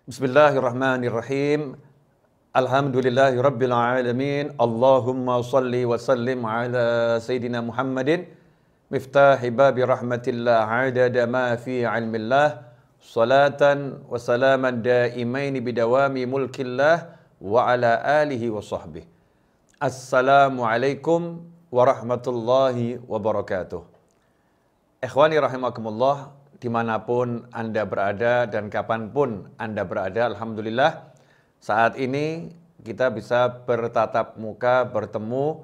Bismillahirrahmanirrahim. Alhamdulillahirabbil alamin. Allahumma shalli wa sallim ala sayidina Muhammadin miftahi babi rahmatillah adada ma fi ilmillah salatan wa salaman daimaini bidawami mulkillah wa ala alihi wa sahbihi. Assalamualaikum warahmatullahi wabarakatuh. Ikhwani rahimakumullah, dimanapun Anda berada dan kapanpun Anda berada, alhamdulillah saat ini kita bisa bertatap muka, bertemu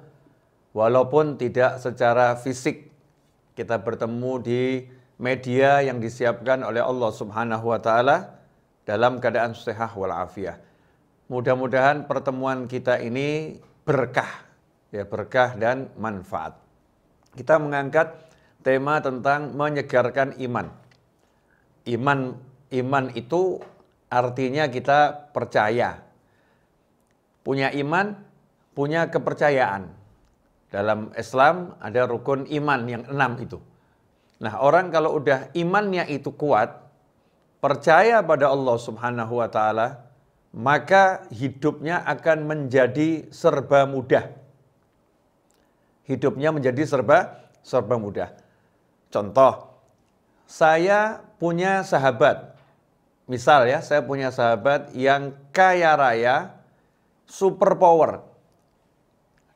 walaupun tidak secara fisik. Kita bertemu di media yang disiapkan oleh Allah Subhanahu wa taala dalam keadaan sehat walafiat. Mudah-mudahan pertemuan kita ini berkah, berkah dan manfaat. Kita mengangkat tema tentang menyegarkan iman. Iman itu artinya kita percaya. Punya iman, punya kepercayaan. Dalam Islam ada rukun iman yang 6 itu. Nah, orang kalau udah imannya itu kuat, percaya pada Allah Subhanahu wa taala, maka hidupnya akan menjadi serba mudah. Hidupnya menjadi serba mudah. Contoh, saya punya sahabat. Misal ya, saya punya sahabat yang kaya raya, super power,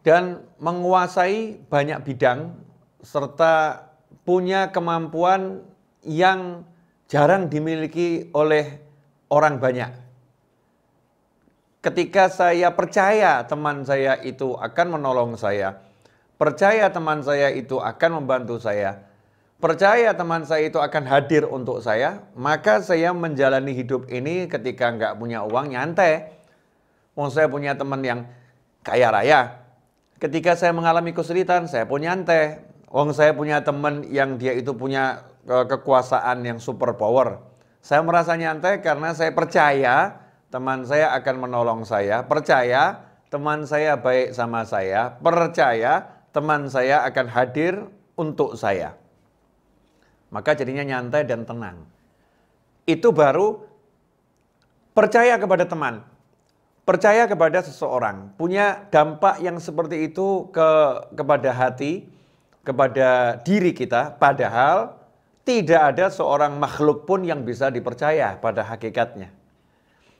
dan menguasai banyak bidang, serta punya kemampuan yang jarang dimiliki oleh orang banyak. Ketika saya percaya teman saya itu akan menolong saya, percaya teman saya itu akan membantu saya, percaya teman saya itu akan hadir untuk saya, maka saya menjalani hidup ini ketika nggak punya uang nyantai. Saya punya teman yang kaya raya. Ketika saya mengalami kesulitan, saya pun nyantai. Saya punya teman yang dia itu punya kekuasaan yang super power. Saya merasa nyantai karena saya percaya teman saya akan menolong saya, percaya teman saya baik sama saya, percaya teman saya akan hadir untuk saya. Maka jadinya nyantai dan tenang. Itu baru percaya kepada teman, percaya kepada seseorang, punya dampak yang seperti itu kepada hati, kepada diri kita, padahal tidak ada seorang makhluk pun yang bisa dipercaya pada hakikatnya.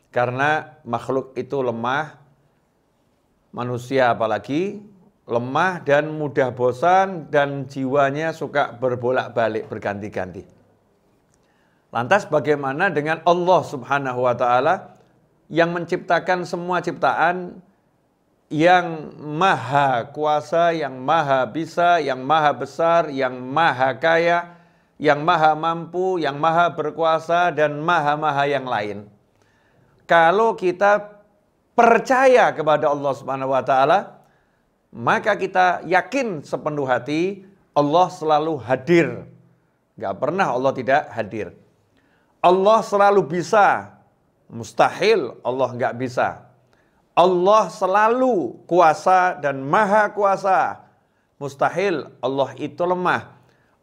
Karena makhluk itu lemah, manusia apalagi, lemah dan mudah bosan dan jiwanya suka berbolak-balik berganti-ganti. Lantas bagaimana dengan Allah Subhanahu wa taala yang menciptakan semua ciptaan, yang maha kuasa, yang maha bisa, yang maha besar, yang maha kaya, yang maha mampu, yang maha berkuasa dan maha-maha yang lain. Kalau kita percaya kepada Allah Subhanahu wa taala, maka kita yakin sepenuh hati Allah selalu hadir. Gak pernah Allah tidak hadir. Allah selalu bisa. Mustahil Allah gak bisa. Allah selalu kuasa dan maha kuasa. Mustahil Allah itu lemah.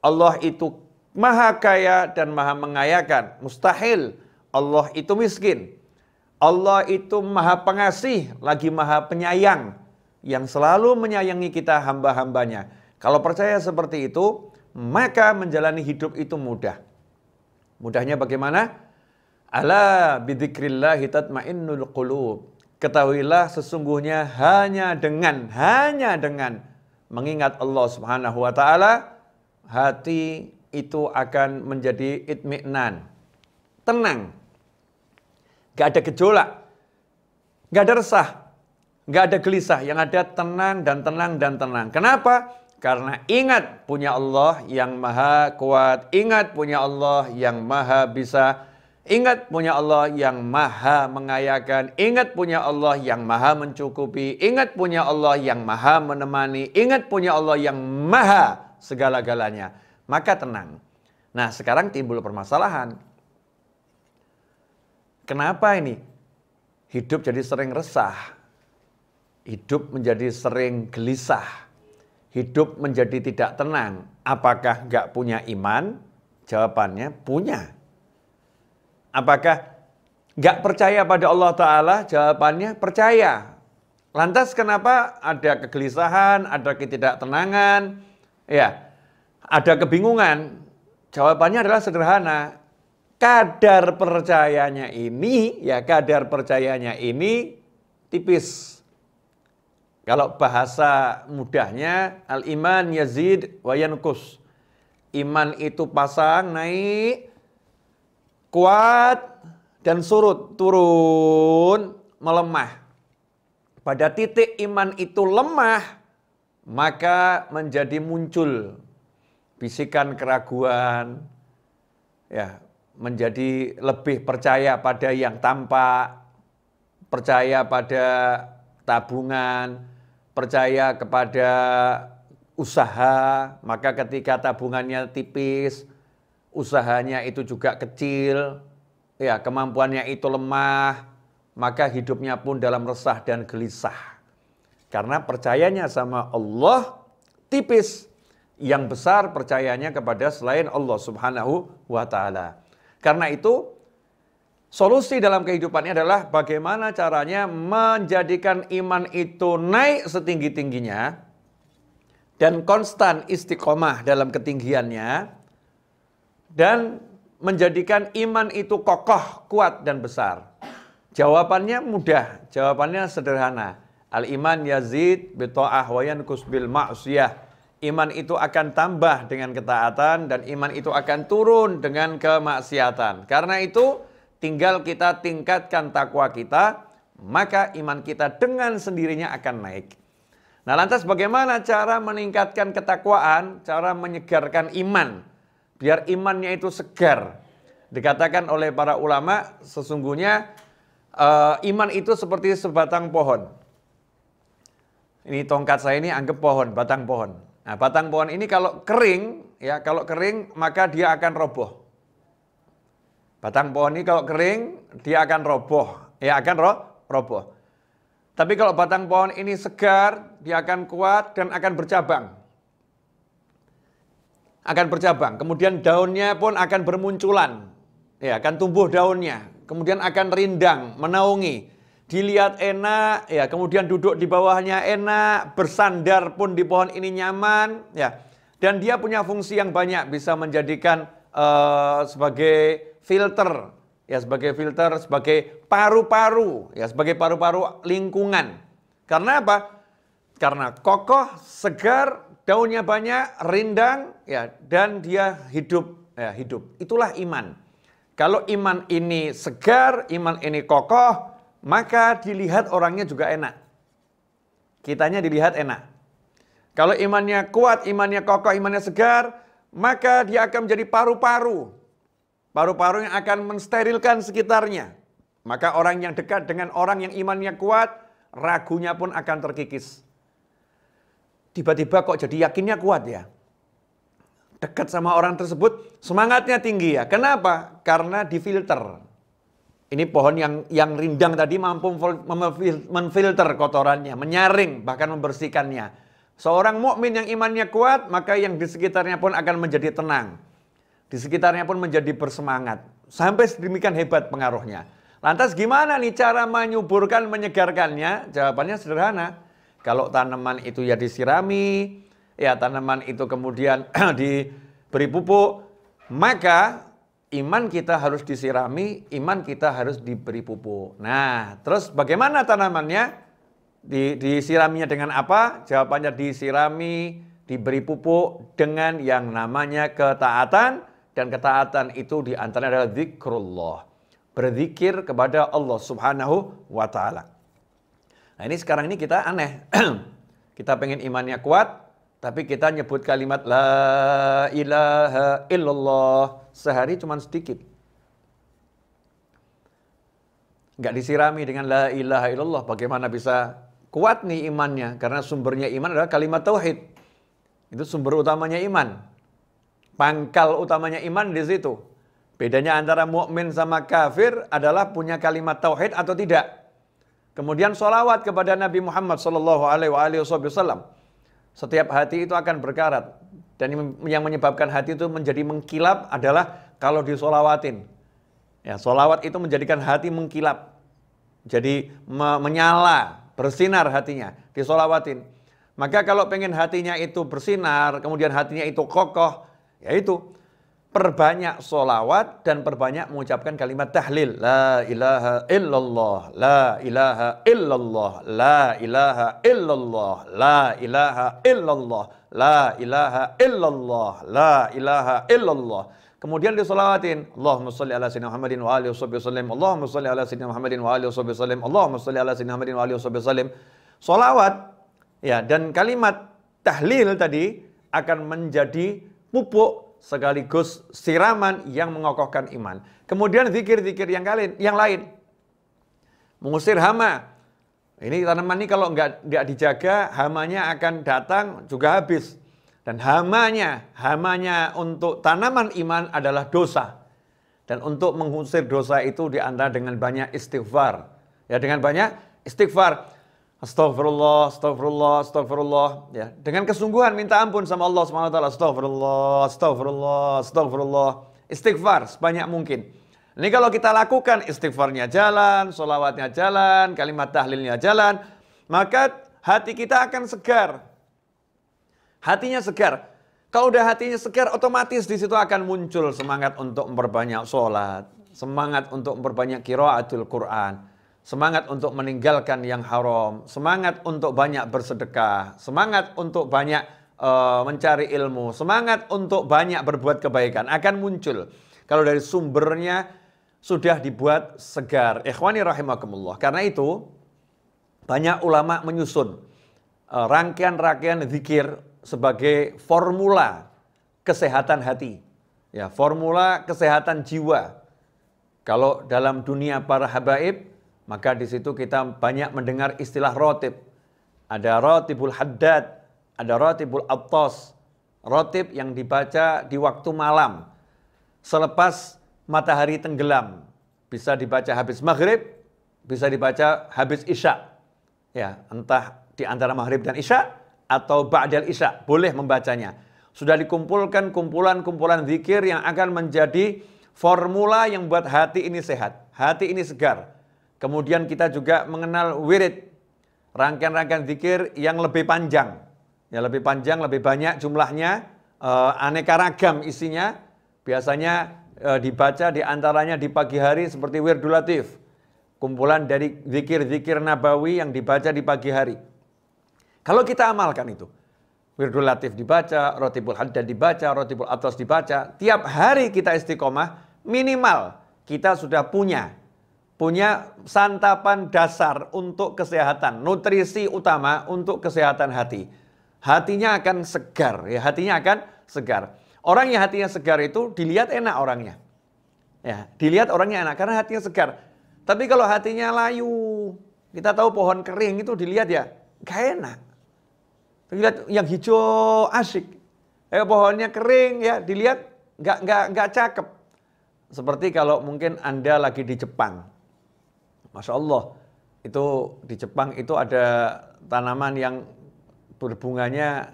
Allah itu maha kaya dan maha mengayakan. Mustahil Allah itu miskin. Allah itu maha pengasih lagi maha penyayang, yang selalu menyayangi kita hamba-hambanya. Kalau percaya seperti itu, maka menjalani hidup itu mudah. Mudahnya bagaimana? Ala bidzikrillahi tatmainnul qulub. Ketahuilah sesungguhnya hanya dengan mengingat Allah Subhanahu wa taala, hati itu akan menjadi itminan, tenang. Gak ada gejolak, gak ada resah, gak ada gelisah, yang ada tenang dan tenang dan tenang. Kenapa? Karena ingat punya Allah yang maha kuat, ingat punya Allah yang maha bisa, ingat punya Allah yang maha mengayakan, ingat punya Allah yang maha mencukupi, ingat punya Allah yang maha menemani, ingat punya Allah yang maha segala-galanya. Maka tenang. Nah, sekarang timbul permasalahan. Kenapa ini? Hidup jadi sering resah. Hidup menjadi sering gelisah. Hidup menjadi tidak tenang. Apakah nggak punya iman? Jawabannya punya. Apakah Nggak percaya pada Allah Ta'ala? Jawabannya percaya. Lantas kenapa ada kegelisahan, ada ketidaktenangan, ya, ada kebingungan? Jawabannya adalah sederhana. Kadar percayanya ini, tipis. Kalau bahasa mudahnya, al-iman yazid wa yanqus. Iman itu pasang, naik, kuat, dan surut, turun, melemah. Pada titik iman itu lemah, maka menjadi muncul bisikan keraguan, ya, menjadi lebih percaya pada yang tampak, percaya pada tabungan, percaya kepada usaha. Maka ketika tabungannya tipis, usahanya itu juga kecil, ya, kemampuannya itu lemah, maka hidupnya pun dalam resah dan gelisah. Karena percayanya sama Allah tipis. Yang besar percayanya kepada selain Allah Subhanahu wa Ta'ala. Karena itu, solusi dalam kehidupannya adalah bagaimana caranya menjadikan iman itu naik setinggi-tingginya dan konstan istiqomah dalam ketinggiannya, dan menjadikan iman itu kokoh, kuat, dan besar. Jawabannya mudah, jawabannya sederhana. Al-iman yazid bi ta'ah wa yanqus bil ma'siyah. Iman itu akan tambah dengan ketaatan dan iman itu akan turun dengan kemaksiatan. Karena itu tinggal kita tingkatkan takwa kita, maka iman kita dengan sendirinya akan naik. Nah, lantas bagaimana cara meningkatkan ketakwaan, cara menyegarkan iman, biar imannya itu segar? Dikatakan oleh para ulama, sesungguhnya iman itu seperti sebatang pohon. Ini tongkat saya ini anggap pohon, batang pohon. Nah, batang pohon ini kalau kering, ya, kalau kering maka dia akan roboh. Batang pohon ini kalau kering dia akan roboh, ya, akan roboh. Tapi kalau batang pohon ini segar, dia akan kuat dan akan bercabang. Akan bercabang, kemudian daunnya pun akan bermunculan, ya, akan tumbuh daunnya, kemudian akan rindang, menaungi. Dilihat enak, ya, kemudian duduk di bawahnya enak, bersandar pun di pohon ini nyaman, ya. Dan dia punya fungsi yang banyak, bisa menjadikan sebagai filter, ya, sebagai filter, sebagai paru-paru, ya, sebagai paru-paru lingkungan. Karena apa? Karena kokoh, segar, daunnya banyak, rindang, ya, dan dia hidup, ya, hidup. Itulah iman. Kalau iman ini segar, iman ini kokoh, maka dilihat orangnya juga enak. Kitanya dilihat enak. Kalau imannya kuat, imannya kokoh, imannya segar, maka dia akan menjadi paru-paru. Paru-paru yang akan mensterilkan sekitarnya. Maka orang yang dekat dengan orang yang imannya kuat, ragunya pun akan terkikis. Tiba-tiba kok jadi yakinnya kuat ya. Dekat sama orang tersebut, semangatnya tinggi ya. Kenapa? Karena difilter. Ini pohon yang rindang tadi mampu memfilter kotorannya, menyaring, bahkan membersihkannya. Seorang mukmin yang imannya kuat, maka yang di sekitarnya pun akan menjadi tenang. Di sekitarnya pun menjadi bersemangat. Sampai sedemikian hebat pengaruhnya. Lantas gimana nih cara menyuburkan, menyegarkannya? Jawabannya sederhana. Kalau tanaman itu ya disirami, ya tanaman itu kemudian diberi pupuk, maka iman kita harus disirami, iman kita harus diberi pupuk. Nah, terus bagaimana tanamannya? Disiraminya dengan apa? Jawabannya disirami, diberi pupuk dengan yang namanya ketaatan. Dan ketaatan itu diantaranya adalah zikrullah. Berzikir kepada Allah Subhanahu wa Ta'ala. Nah, ini sekarang ini kita aneh. Kita pengen imannya kuat, tapi kita nyebut kalimat la ilaha illallah sehari cuma sedikit. Enggak disirami dengan la ilaha illallah, bagaimana bisa kuat nih imannya? Karena sumbernya iman adalah kalimat tauhid. Itu sumber utamanya iman. Pangkal utamanya iman di situ. Bedanya antara mukmin sama kafir adalah punya kalimat tauhid atau tidak. Kemudian sholawat kepada Nabi Muhammad SAW. Setiap hati itu akan berkarat. Dan yang menyebabkan hati itu menjadi mengkilap adalah kalau disolawatin. Ya, sholawat itu menjadikan hati mengkilap. Jadi menyala, bersinar hatinya, disolawatin. Maka kalau pengen hatinya itu bersinar, kemudian hatinya itu kokoh, yaitu perbanyak sholawat dan perbanyak mengucapkan kalimat tahlil. La ilaha illallah, la ilaha illallah, la ilaha illallah, la ilaha illallah, la ilaha illallah, la ilaha illallah. Kemudian disolawatin, Allahumma sholli ala sayyidina Muhammadin wa alihi wasallam, Allahumma sholli ala sayyidina Muhammadin wa alihi wasallam, Allahumma sholli ala sayyidina Muhammadin wa alihi wasallam. Solawat ya, dan kalimat tahlil tadi akan menjadi pupuk sekaligus siraman yang mengokohkan iman. Kemudian zikir-zikir yang lain. Mengusir hama. Ini tanaman ini kalau nggak dijaga, hamanya akan datang juga habis. Dan hamanya untuk tanaman iman adalah dosa. Dan untuk mengusir dosa itu diantara dengan banyak istighfar. Ya, dengan banyak istighfar. Astagfirullah, astagfirullah, astagfirullah. Ya, dengan kesungguhan minta ampun sama Allah SWT. Astagfirullah, astagfirullah, astagfirullah. Istighfar sebanyak mungkin. Ini kalau kita lakukan istighfarnya jalan, sholawatnya jalan, kalimat tahlilnya jalan, maka hati kita akan segar. Hatinya segar. Kalau udah hatinya segar, otomatis di situ akan muncul semangat untuk memperbanyak sholat, semangat untuk memperbanyak qiraatul Quran, semangat untuk meninggalkan yang haram, semangat untuk banyak bersedekah, semangat untuk banyak mencari ilmu, semangat untuk banyak berbuat kebaikan akan muncul. Kalau dari sumbernya sudah dibuat segar. Ikhwani rahimakumullah. Karena itu banyak ulama menyusun rangkaian-rangkaian zikir sebagai formula kesehatan hati, ya, formula kesehatan jiwa. Kalau dalam dunia para habaib, maka di situ kita banyak mendengar istilah rotib. Ada rotibul haddad, ada rotibul attas, rotib yang dibaca di waktu malam, selepas matahari tenggelam, bisa dibaca habis maghrib, bisa dibaca habis isya, ya, entah di antara maghrib dan isya atau ba'dal isya, boleh membacanya. Sudah dikumpulkan kumpulan-kumpulan zikir yang akan menjadi formula yang buat hati ini sehat, hati ini segar. Kemudian kita juga mengenal wirid, rangkaian-rangkaian zikir yang lebih panjang. Ya, lebih panjang, lebih banyak jumlahnya, aneka ragam isinya. Biasanya dibaca di antaranya di pagi hari seperti Wirdul Latif. Kumpulan dari zikir-zikir nabawi yang dibaca di pagi hari. Kalau kita amalkan itu, Wirdul Latif dibaca, Rotibul Haddad dibaca, Rotibul Attas dibaca, tiap hari kita istiqomah, minimal kita sudah punya santapan dasar untuk kesehatan, nutrisi utama untuk kesehatan hati. Hatinya akan segar, ya, hatinya akan segar. Orang yang hatinya segar itu dilihat enak orangnya. Ya, dilihat orangnya enak karena hatinya segar. Tapi kalau hatinya layu, kita tahu pohon kering itu dilihat ya gak enak. Dilihat yang hijau asik, pohonnya kering ya dilihat nggak cakep. Seperti kalau mungkin Anda lagi di Jepang, Masya Allah, itu di Jepang itu ada tanaman yang berbunganya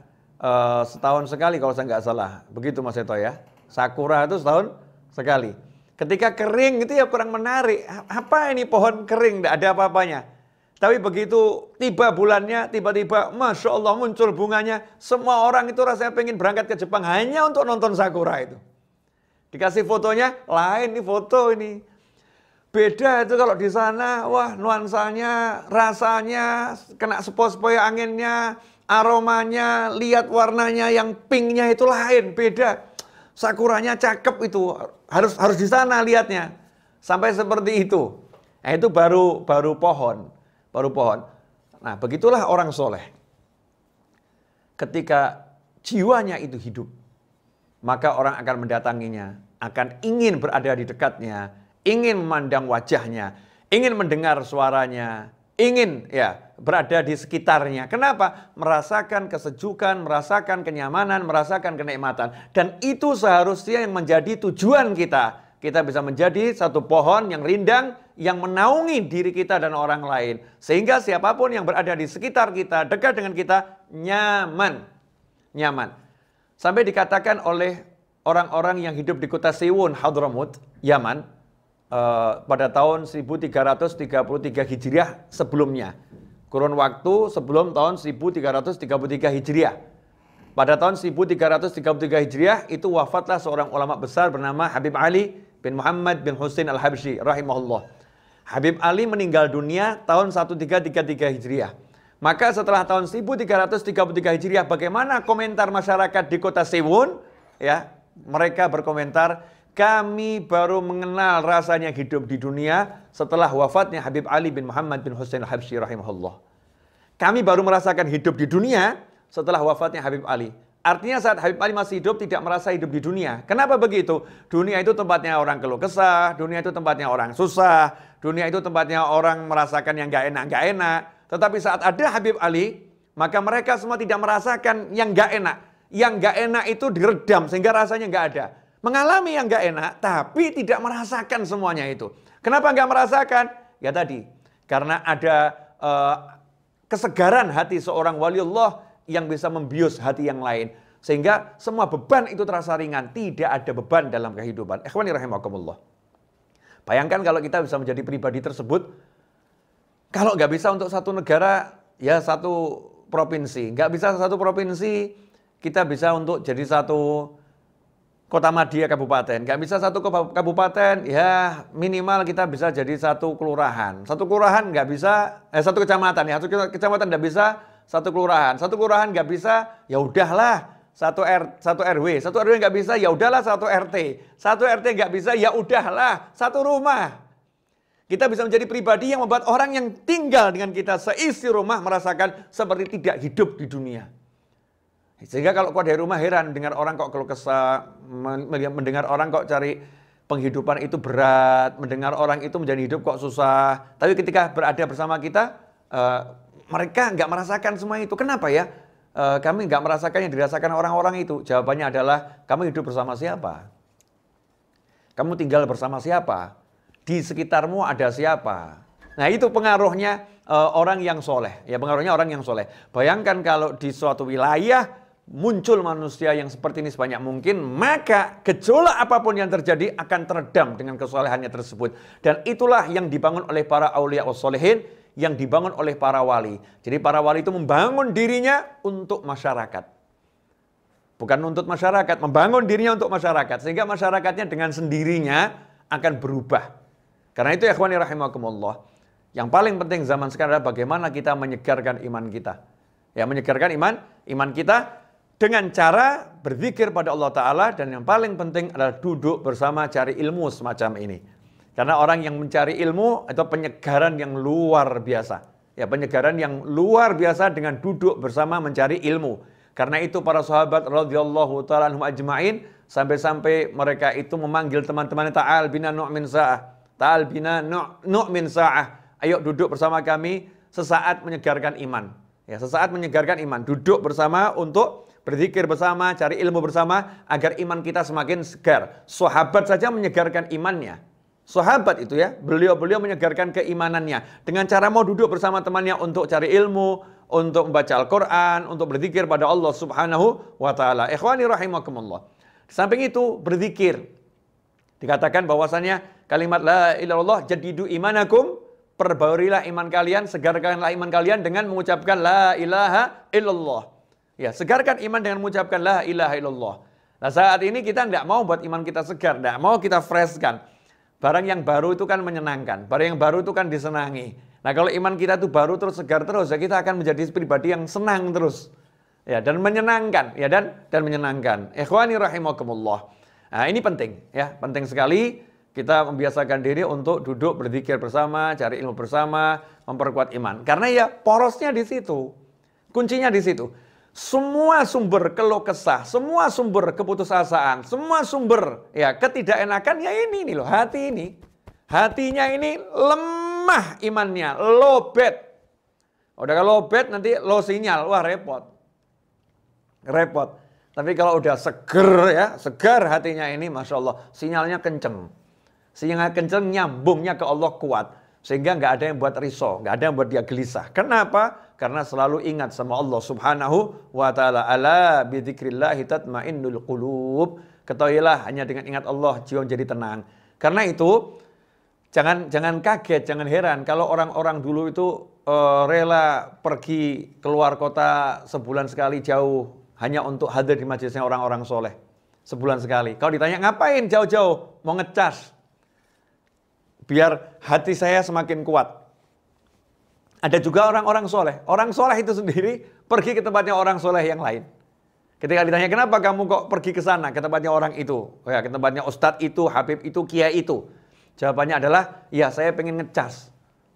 setahun sekali kalau saya nggak salah, begitu Mas Eto ya. Sakura itu setahun sekali. Ketika kering itu ya kurang menarik. Apa ini pohon kering, nggak ada apa-apanya. Tapi begitu tiba bulannya, tiba-tiba Masya Allah muncul bunganya. Semua orang itu rasanya pengen berangkat ke Jepang hanya untuk nonton sakura itu. Dikasih fotonya, lain nih foto ini. Beda itu kalau di sana, wah nuansanya, rasanya, kena sepoi-sepoi anginnya, aromanya, lihat warnanya yang pinknya itu lain, beda. Sakuranya cakep itu, harus di sana lihatnya. Sampai seperti itu. Nah, itu baru pohon. Baru pohon. Nah, begitulah orang soleh. Ketika jiwanya itu hidup, maka orang akan mendatanginya, akan ingin berada di dekatnya, ingin memandang wajahnya, ingin mendengar suaranya, ingin ya berada di sekitarnya. Kenapa? Merasakan kesejukan, merasakan kenyamanan, merasakan kenikmatan. Dan itu seharusnya yang menjadi tujuan kita. Kita bisa menjadi satu pohon yang rindang, yang menaungi diri kita dan orang lain. Sehingga siapapun yang berada di sekitar kita, dekat dengan kita, nyaman. Nyaman. Sampai dikatakan oleh orang-orang yang hidup di kota Siwun, Hadramut, Yaman. pada tahun 1333 Hijriah sebelumnya. Kurun waktu sebelum tahun 1333 Hijriah. Pada tahun 1333 Hijriah itu wafatlah seorang ulama besar bernama Habib Ali bin Muhammad bin Husain Al-Habsyi rahimahullah. Habib Ali meninggal dunia tahun 1333 Hijriah. Maka setelah tahun 1333 Hijriah, bagaimana komentar masyarakat di kota Siwun? Ya, mereka berkomentar, kami baru mengenal rasanya hidup di dunia setelah wafatnya Habib Ali bin Muhammad bin Husain Al-Habsyi rahimahullah. Kami baru merasakan hidup di dunia setelah wafatnya Habib Ali. Artinya saat Habib Ali masih hidup tidak merasa hidup di dunia. Kenapa begitu? Dunia itu tempatnya orang keluh kesah, dunia itu tempatnya orang susah, dunia itu tempatnya orang merasakan yang gak enak. Tetapi saat ada Habib Ali, maka mereka semua tidak merasakan yang gak enak. Yang gak enak itu diredam sehingga rasanya gak ada. Mengalami yang gak enak, tapi tidak merasakan semuanya itu. Kenapa gak merasakan? Ya tadi, karena ada kesegaran hati seorang waliullah yang bisa membius hati yang lain. Sehingga semua beban itu terasa ringan. Tidak ada beban dalam kehidupan. Ikhwani rahimakumullah. Bayangkan kalau kita bisa menjadi pribadi tersebut. Kalau nggak bisa untuk satu negara, ya satu provinsi. Nggak bisa satu provinsi, kita bisa untuk jadi satu kota madya kabupaten. Nggak bisa satu kabupaten, ya minimal kita bisa jadi satu kelurahan. Satu kelurahan nggak bisa, satu kecamatan ya. Satu kecamatan nggak bisa, satu kelurahan. Satu kelurahan nggak bisa, ya udahlah. Satu RW. Satu RW nggak bisa, ya udahlah satu RT. Satu RT nggak bisa, ya udahlah satu rumah. Kita bisa menjadi pribadi yang membuat orang yang tinggal dengan kita seisi rumah merasakan seperti tidak hidup di dunia. Sehingga kalau keluar dari rumah heran, mendengar orang kok keluh kesah, mendengar orang kok cari penghidupan itu berat, mendengar orang itu menjadi hidup kok susah. Tapi ketika berada bersama kita, mereka nggak merasakan semua itu. Kenapa ya? Kami nggak merasakan yang dirasakan orang-orang itu. Jawabannya adalah, kamu hidup bersama siapa? Kamu tinggal bersama siapa? Di sekitarmu ada siapa? Nah itu pengaruhnya orang yang soleh. Ya pengaruhnya orang yang soleh. Bayangkan kalau di suatu wilayah muncul manusia yang seperti ini sebanyak mungkin, maka gejolak apapun yang terjadi akan teredam dengan kesolehannya tersebut. Dan itulah yang dibangun oleh para aulia wassolihin, yang dibangun oleh para wali. Jadi para wali itu membangun dirinya untuk masyarakat. Bukan untuk masyarakat, membangun dirinya untuk masyarakat. Sehingga masyarakatnya dengan sendirinya akan berubah. Karena itu ya ikhwani rahimakumullah, yang paling penting zaman sekarang adalah bagaimana kita menyegarkan iman kita. Ya, menyegarkan iman kita dengan cara berzikir pada Allah Ta'ala, dan yang paling penting adalah duduk bersama cari ilmu semacam ini. Karena orang yang mencari ilmu itu penyegaran yang luar biasa. Ya, penyegaran yang luar biasa dengan duduk bersama mencari ilmu. Karena itu para sahabat radhiyallahu ta'ala anhum ajma'in sampai-sampai mereka itu memanggil teman-temannya, ta'al bina nu'min sa'ah. Ta'al bina nu'min sa'ah. Ayo duduk bersama kami sesaat menyegarkan iman. Ya, sesaat menyegarkan iman. Duduk bersama untuk berzikir bersama, cari ilmu bersama agar iman kita semakin segar. Sahabat saja menyegarkan imannya. Sahabat itu ya, beliau menyegarkan keimanannya dengan cara mau duduk bersama temannya untuk cari ilmu, untuk membaca Al-Qur'an, untuk berzikir pada Allah Subhanahu wa taala. Ikhwani rahimakumullah. Di samping itu berzikir. Dikatakan bahwasannya kalimat la ilaha illallah jadidu imanakum, perbaurilah iman kalian, segarkanlah iman kalian dengan mengucapkan la ilaha illallah. Ya, segarkan iman dengan mengucapkan la ilaha illallah. Nah, saat ini kita tidak mau buat iman kita segar, tidak mau kita freshkan. Barang yang baru itu kan menyenangkan, barang yang baru itu kan disenangi. Nah, kalau iman kita itu baru terus segar terus, ya kita akan menjadi pribadi yang senang terus. Ya, dan menyenangkan, ya dan menyenangkan. Ikhwani rahimakumullah. Nah, ini penting ya, penting sekali kita membiasakan diri untuk duduk berzikir bersama, cari ilmu bersama, memperkuat iman. Karena ya porosnya di situ. Kuncinya di situ. Semua sumber keluh kesah, semua sumber keputusasaan, semua sumber ya ketidakenakan ya ini nih loh, hati ini. Hatinya ini lemah imannya, lowbat. Udah kalau lowbat nanti low sinyal, wah repot. Repot. Tapi kalau udah seger ya, segar hatinya ini, Masya Allah, sinyalnya kenceng. Sinyalnya kenceng, nyambungnya ke Allah kuat. Sehingga nggak ada yang buat risau, nggak ada yang buat dia gelisah. Kenapa? Karena selalu ingat sama Allah Subhanahu wa ta'ala. Ala bidzikrillahi tatmainnul qulub. Ketahuilah hanya dengan ingat Allah jiwa menjadi tenang. Karena itu, Jangan kaget, jangan heran kalau orang-orang dulu itu rela pergi keluar kota sebulan sekali jauh hanya untuk hadir di majelisnya orang-orang soleh. Sebulan sekali. Kalau ditanya ngapain jauh-jauh? Mau ngecas. Biar hati saya semakin kuat. Ada juga orang-orang soleh. Orang soleh itu sendiri pergi ke tempatnya orang soleh yang lain. Ketika ditanya kenapa kamu kok pergi ke sana, ke tempatnya orang itu, ya, ke tempatnya ustadz itu, habib itu, kiai itu. Jawabannya adalah, ya saya pengen ngecas.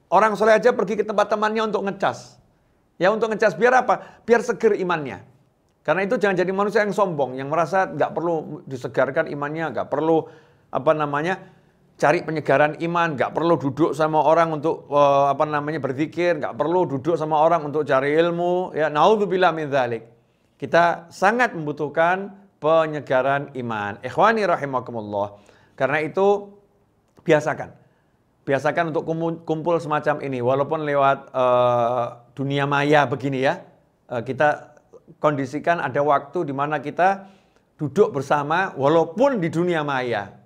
Orang soleh aja pergi ke tempat temannya untuk ngecas. Ya untuk ngecas biar apa? Biar seger imannya. Karena itu jangan jadi manusia yang sombong, yang merasa nggak perlu disegarkan imannya, nggak perlu cari penyegaran iman, nggak perlu duduk sama orang untuk berzikir, nggak perlu duduk sama orang untuk cari ilmu. Ya naudzubillah min dzalik. Kita sangat membutuhkan penyegaran iman. Ikhwani rahimakumullah. Karena itu biasakan untuk kumpul semacam ini, walaupun lewat dunia maya begini ya. Kita kondisikan ada waktu di mana kita duduk bersama walaupun di dunia maya.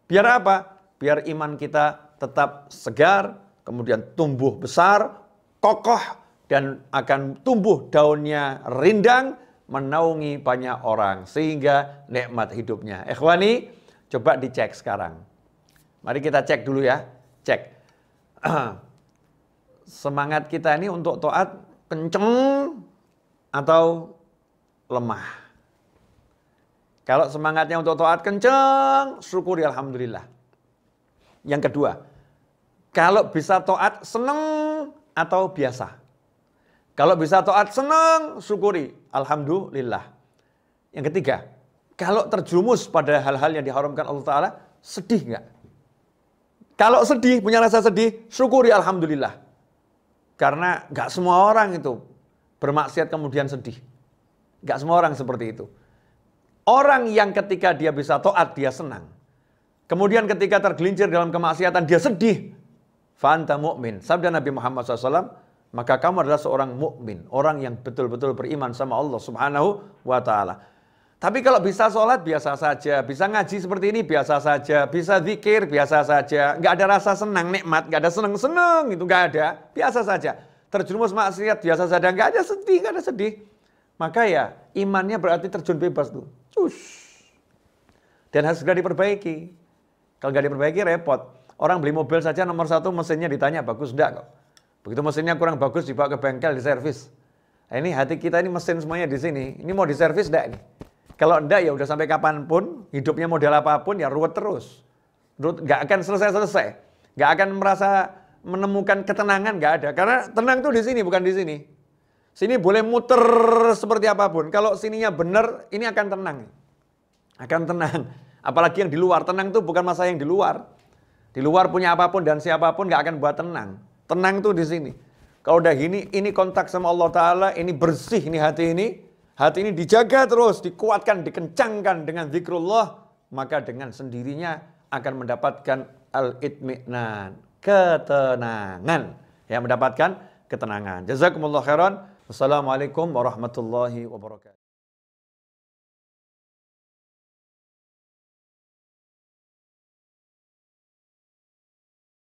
Biar apa? Biar iman kita tetap segar, kemudian tumbuh besar, kokoh, dan akan tumbuh daunnya rindang, menaungi banyak orang, sehingga nikmat hidupnya. Ikhwani, coba dicek sekarang. Mari kita cek dulu ya, cek. Semangat kita ini untuk taat kenceng atau lemah? Kalau semangatnya untuk taat kenceng, syukuri alhamdulillah. Yang kedua, kalau bisa taat seneng atau biasa? Kalau bisa taat seneng, syukuri alhamdulillah. Yang ketiga, kalau terjerumus pada hal-hal yang diharamkan Allah Ta'ala, sedih nggak? Kalau sedih, punya rasa sedih, syukuri alhamdulillah. Karena nggak semua orang itu bermaksiat kemudian sedih. Nggak semua orang seperti itu. Orang yang ketika dia bisa taat, dia senang. Kemudian ketika tergelincir dalam kemaksiatan, dia sedih. Fa'anta mu'min. Sabda Nabi Muhammad SAW, maka kamu adalah seorang mukmin, orang yang betul-betul beriman sama Allah Subhanahu wa Ta'ala. Tapi kalau bisa sholat, biasa saja. Bisa ngaji seperti ini, biasa saja. Bisa zikir, biasa saja. Nggak ada rasa senang, nikmat. Nggak ada senang-senang, itu nggak ada. Biasa saja. Terjerumus maksiat, biasa saja. Nggak ada sedih, nggak ada sedih. Maka ya, imannya berarti terjun bebas tuh. Dan harus segera diperbaiki. Kalau nggak diperbaiki, repot. Orang beli mobil saja nomor 1 mesinnya ditanya, bagus enggak kok. Begitu mesinnya kurang bagus, dibawa ke bengkel, diservis. Nah, ini hati kita ini mesin semuanya di sini. Ini mau diservis enggak nih? Kalau enggak ya udah sampai kapanpun, hidupnya model apapun ya ruwet terus. Nggak akan selesai-selesai. Nggak akan merasa menemukan ketenangan, nggak ada. Karena tenang tuh di sini, bukan di sini. Sini boleh muter seperti apapun. Kalau sininya benar, ini akan tenang. Akan tenang. Apalagi yang di luar. Tenang tuh bukan masalah yang di luar. Di luar punya apapun dan siapapun nggak akan buat tenang. Tenang tuh di sini. Kalau udah gini, ini kontak sama Allah Ta'ala, ini bersih ini hati ini. Hati ini dijaga terus, dikuatkan, dikencangkan dengan zikrullah, maka dengan sendirinya akan mendapatkan al-itmi'nan, ketenangan. Ya, mendapatkan ketenangan. Jazakumullah khairan. Wassalamualaikum warahmatullahi wabarakatuh.